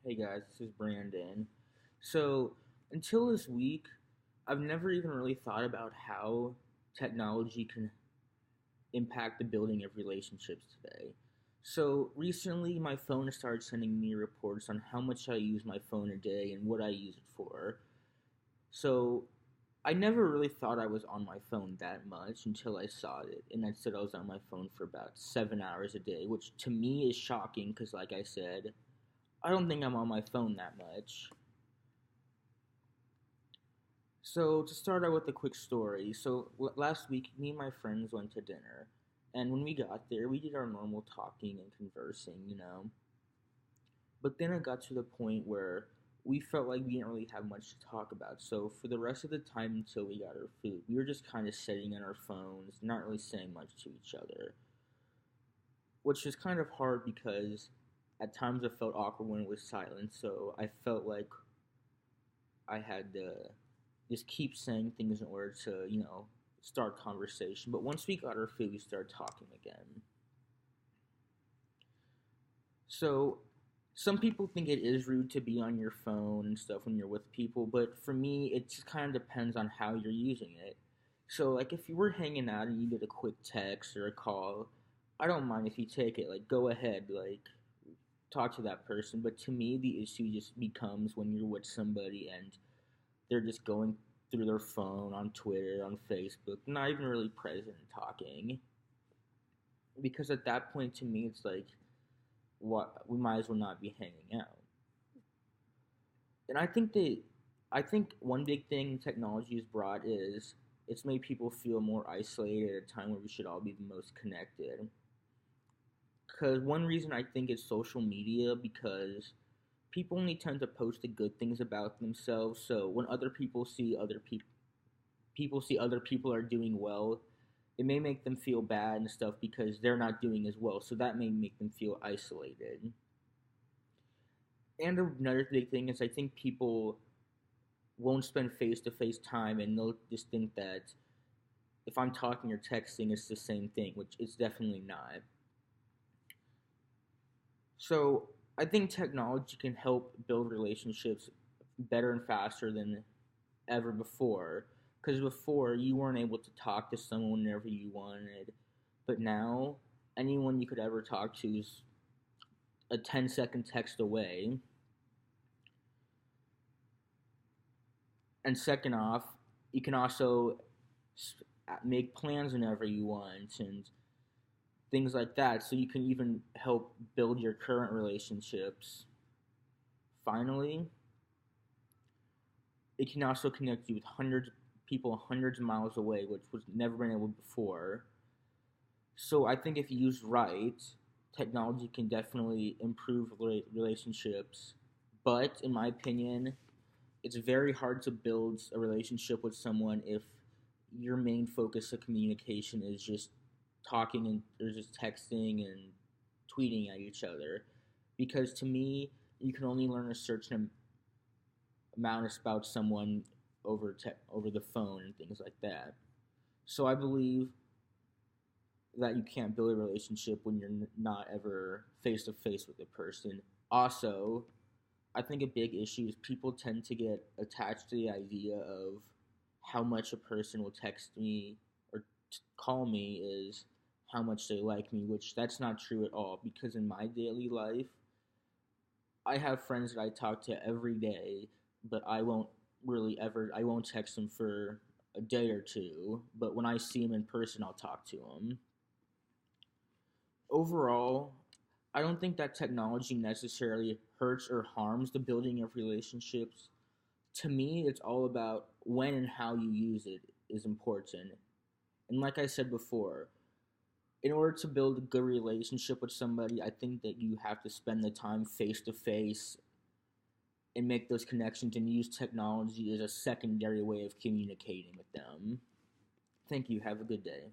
Hey guys, this is Brandon. So, until this week, I've never even really thought about how technology can impact the building of relationships today. So, recently my phone started sending me reports on how much I use my phone a day and what I use it for. So, I never really thought I was on my phone that much until I saw it, and I said I was on my phone for about 7 hours a day, which to me is shocking because, like I said, I don't think I'm on my phone that much. So to start out with a quick story, last week me and my friends went to dinner, and when we got there, we did our normal talking and conversing. But then it got to the point where we felt like we didn't really have much to talk about. So for the rest of the time until we got our food, we were just kind of sitting on our phones, not really saying much to each other, which is kind of hard because at times it felt awkward when it was silent. So I felt like I had to just keep saying things in order to, start conversation. But once we got our food, we started talking again. So some people think it is rude to be on your phone and stuff when you're with people, but for me, it just kind of depends on how you're using it. So, like, if you were hanging out and you did a quick text or a call, I don't mind if you take it. Like, go ahead, like, talk to that person. But to me, the issue just becomes when you're with somebody and they're just going through their phone on Twitter, on Facebook, not even really present and talking. Because at that point, to me, it's like, what we might as well not be hanging out. And I think one big thing technology has brought is it's made people feel more isolated at a time where we should all be the most connected. Because one reason I think is social media, because people only tend to post the good things about themselves. So when other people see other people are doing well, it may make them feel bad and stuff because they're not doing as well. So that may make them feel isolated. And another big thing is I think people won't spend face to face time and they'll just think that if I'm talking or texting, it's the same thing, which it's definitely not. So I think technology can help build relationships better and faster than ever before. Because before, you weren't able to talk to someone whenever you wanted. But now, anyone you could ever talk to is a 10-second text away. And second off, you can also make plans whenever you want and things like that. So you can even help build your current relationships. Finally, it can also connect you with hundreds of people hundreds of miles away, which was never been able before. So I think if used right, technology can definitely improve relationships. But in my opinion, it's very hard to build a relationship with someone if your main focus of communication is just talking and or just texting and tweeting at each other. Because to me, you can only learn a certain amount about someone over the phone and things like that. So I believe that you can't build a relationship when you're not ever face to face with a person. Also, I think a big issue is people tend to get attached to the idea of how much a person will text me or call me is how much they like me, which that's not true at all because in my daily life, I have friends that I talk to every day, but I won't text them for a day or two, but when I see them in person, I'll talk to them. Overall, I don't think that technology necessarily hurts or harms the building of relationships. To me, it's all about when and how you use it is important. And like I said before, in order to build a good relationship with somebody, I think that you have to spend the time face to face and make those connections and use technology as a secondary way of communicating with them. Thank you. Have a good day.